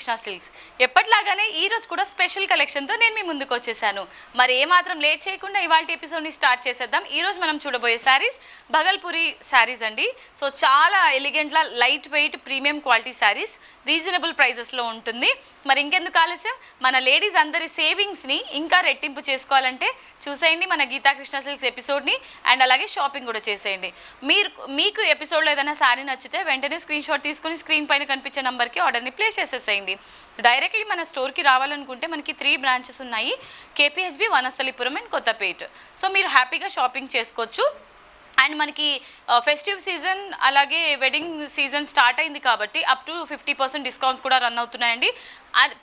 Krishna silks. ఎప్పటిలాగానే ఈ రోజు కూడా స్పెషల్ కలెక్షన్తో నేను మీ ముందుకు వచ్చేసాను. మరి ఏమాత్రం లేట్ చేయకుండా ఇవాళ ఎపిసోడ్ని స్టార్ట్ చేసేద్దాం. ఈరోజు మనం చూడబోయే శారీస్ భగల్పూరి శారీస్ అండి. సో చాలా ఎలిగెంట్లా light weight premium quality saris reasonable ప్రైజెస్లో ఉంటుంది. మరి ఇంకెందుకు ఆలస్యం, మన లేడీస్ అందరి సేవింగ్స్ని ఇంకా రెట్టింపు చేసుకోవాలంటే చూసేయండి మన గీతా కృష్ణ సిల్క్స్ ఎపిసోడ్ని, అండ్ అలాగే షాపింగ్ కూడా చేసేయండి. మీకు ఎపిసోడ్లో ఏదైనా శారీ నచ్చితే వెంటనే స్క్రీన్ షాట్ తీసుకుని స్క్రీన్ పైన కనిపించే నెంబర్కి ఆర్డర్ని ప్లేస్ చేసేసేయండి. డైరెక్ట్లీ మన స్టోర్కి రావాలనుకుంటే మనకి 3 బ్రాంచెస్ ఉన్నాయి, KPHB, Vanasthalipuram and Kothapet. So మీరు హ్యాపీగా షాపింగ్ చేసుకోవచ్చు. అండ్ మనకి ఫెస్టివ్ సీజన్ అలాగే వెడ్డింగ్ సీజన్ స్టార్ట్ అయింది కాబట్టి అప్ టు 50% డిస్కౌంట్స్ కూడా రన్ అవుతున్నాయండి.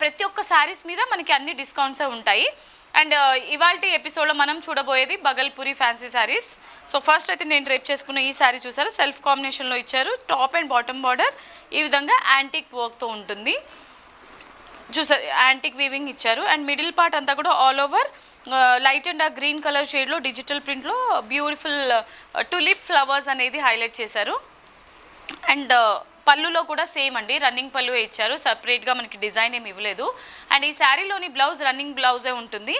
ప్రతి ఒక్క శారీస్ మీద మనకి అన్ని డిస్కౌంట్సే ఉంటాయి. అండ్ ఇవాళ ఎపిసోడ్లో మనం చూడబోయేది Bhagalpuri fancy saris. So first అయితే నేను డ్రేప్ చేసుకున్న ఈ శారీ చూసారు, సెల్ఫ్ కాంబినేషన్లో ఇచ్చారు. టాప్ అండ్ బాటమ్ బార్డర్ ఈ విధంగా యాంటిక్ వర్క్తో ఉంటుంది. చూసారు, యాంటిక్ వీవింగ్ ఇచ్చారు. అండ్ మిడిల్ పార్ట్ అంతా కూడా all over light and green colour షేడ్లో డిజిటల్ ప్రింట్లో బ్యూటిఫుల్ టులిప్ ఫ్లవర్స్ అనేది హైలైట్ చేశారు. అండ్ పళ్ళులో కూడా సేమ్ అండి, రన్నింగ్ పళ్ళు ఇచ్చారు, సపరేట్గా మనకి డిజైన్ ఏమి ఇవ్వలేదు. అండ్ ఈ శారీలోని బ్లౌజ్ రన్నింగ్ బ్లౌజే ఉంటుంది.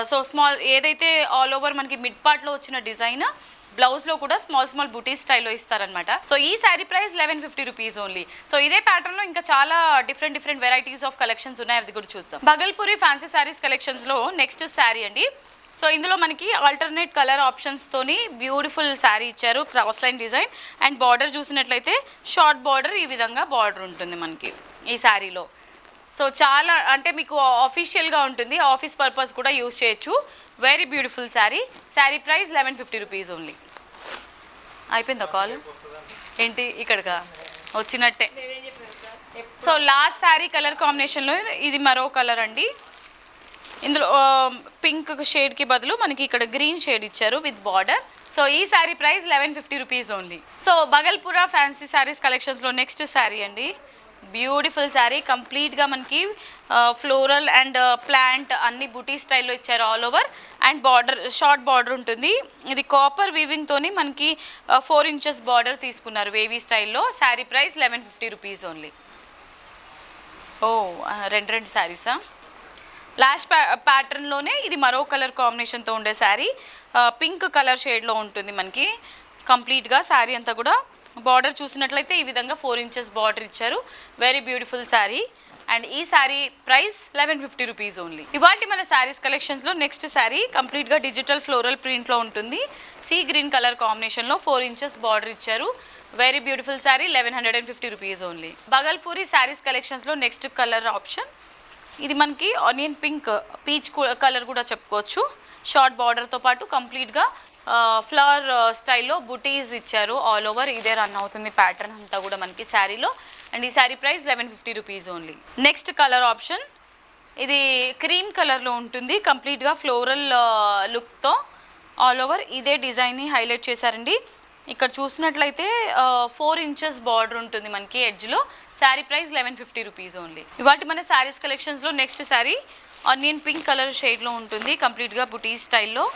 సో స్మాల్ ఏదైతే ఆల్ ఓవర్ మనకి మిడ్ పార్ట్లో వచ్చిన డిజైన్ బ్లౌజ్లో కూడా స్మాల్ బుటీ స్టైల్లో ఇస్తారనమాట. సో ఈ sari price 1150 rupees only. So ఇదే ప్యాటర్న్లో ఇంకా చాలా డిఫరెంట్ వెరైటీస్ ఆఫ్ కలెక్షన్స్ ఉన్నాయి, అది కూడా చూద్దాం. భగల్పూరి ఫ్యాన్సీ శారీస్ కలెక్షన్స్లో నెక్స్ట్ శారీ అండి. సో ఇందులో మనకి ఆల్టర్నేట్ కలర్ ఆప్షన్స్తోని బ్యూటిఫుల్ శారీ ఇచ్చారు, cross line design. And border చూసినట్లయితే షార్ట్ బార్డర్ ఈ విధంగా బార్డర్ ఉంటుంది మనకి ఈ శారీలో. సో చాలా అంటే మీకు ఆఫీషియల్గా ఉంటుంది, ఆఫీస్ పర్పస్ కూడా యూజ్ చేయొచ్చు. Very beautiful sari. Sari price 1150 rupees only. అయిపోయిందా కాల్? ఏంటి ఇక్కడికా వచ్చినట్టే. సో లాస్ట్ శారీ కలర్ కాంబినేషన్లో ఇది మరో కలర్ అండి. ఇందులో పింక్ షేడ్కి బదులు మనకి ఇక్కడ గ్రీన్ షేడ్ ఇచ్చారు విత్ బార్డర్. సో ఈ sari price 1150 rupees only. So Bhagalpura fancy saris కలెక్షన్స్లో నెక్స్ట్ శారీ అండి. బ్యూటిఫుల్ శారీ, కంప్లీట్గా మనకి ఫ్లోరల్ అండ్ ప్లాంట్ అన్ని బుటీ స్టైల్లో ఇచ్చారు all over. And border short border ఉంటుంది. ఇది కాపర్ వీవింగ్తోని మనకి 4 ఇంచెస్ బార్డర్ తీసుకున్నారు వేవీ స్టైల్లో. Sari price 1150 rupees only. ఓ రెండు శారీసా? లాస్ట్ ప్యాటర్న్లోనే ఇది మరో కలర్ కాంబినేషన్తో ఉండే శారీ, పింక్ కలర్ షేడ్లో ఉంటుంది మనకి కంప్లీట్గా శారీ అంతా కూడా. బార్డర్ చూసినట్లయితే ఈ విధంగా 4 ఇంచెస్ బార్డర్ ఇచ్చారు. Very beautiful sari. అండ్ ఈ శారీ ప్రైస్ 1150 రూపీస్ ఓన్లీ. ఇవాళ మన శారీస్ కలెక్షన్స్లో నెక్స్ట్ శారీ కంప్లీట్గా డిజిటల్ ఫ్లోరల్ ప్రింట్లో ఉంటుంది. సీ గ్రీన్ కలర్ కాంబినేషన్లో 4 ఇంచెస్ బార్డర్ ఇచ్చారు. Very beautiful sari, 1150 rupees only. Bhagalpuri saris కలెక్షన్స్లో నెక్స్ట్ కలర్ ఆప్షన్ ఇది మనకి ఆనియన్ పింక్, పీచ్ కలర్ కూడా చెప్పుకోవచ్చు. షార్ట్ బార్డర్తో పాటు కంప్లీట్గా ఫ్లవర్ స్టైల్లో బుటీస్ ఇచ్చారు ఆల్ ఓవర్. ఇదే రన్ అవుతుంది ప్యాటర్న్ అంతా కూడా మనకి శారీలో. అండ్ ఈ sari price 1150 rupees only. Next colour option ఇది క్రీమ్ కలర్లో ఉంటుంది, కంప్లీట్గా ఫ్లోరల్ లుక్తో ఆల్ ఓవర్ ఇదే డిజైన్ని హైలైట్ చేశారండి. ఇక్కడ చూసినట్లయితే 4 ఇంచెస్ బార్డర్ ఉంటుంది మనకి ఎడ్జ్లో. Sari price 1150 rupees only. ఇవాళ మన శారీస్ కలెక్షన్స్లో next sari onion pink colour షేడ్లో ఉంటుంది, కంప్లీట్గా బుటీ స్టైల్లో.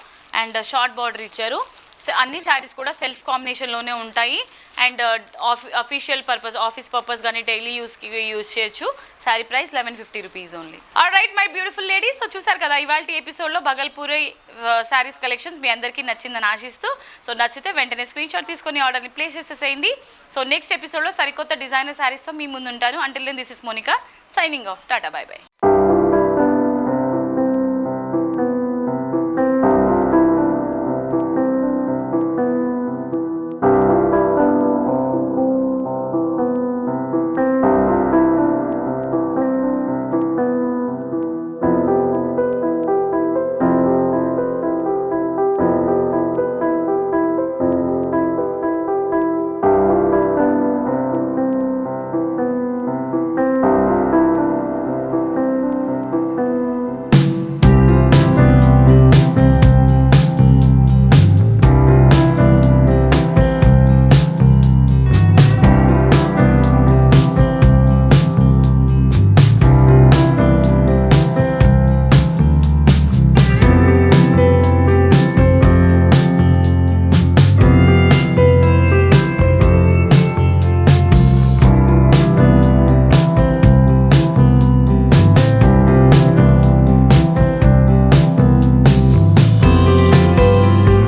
అండ్ షార్ట్ బార్డర్ ఇచ్చారు. అన్ని శారీస్ కూడా సెల్ఫ్ కాంబినేషన్లోనే ఉంటాయి. And official purpose, office purpose కానీ డైలీ యూస్కి యూజ్ చేయొచ్చు. Sari price 1150 rupees only. All right my beautiful ladies, so చూసారు కదా ఇవాళ ఎపిసోడ్లో భగల్పూరి శారీస్ కలెక్షన్స్ మీ అందరికీ నచ్చిందని ఆశిస్తూ. సో నచ్చితే వెంటనే స్క్రీన్ షాట్ తీసుకొని ఆర్డర్ని ప్లేస్ చేసేసేయండి. సో నెక్స్ట్ ఎపిసోడ్లో సరికొత్త డిజైనర్ శారీస్తో మీ ముందు ఉంటాను. Until then this is Monica signing off. Tata, bye by.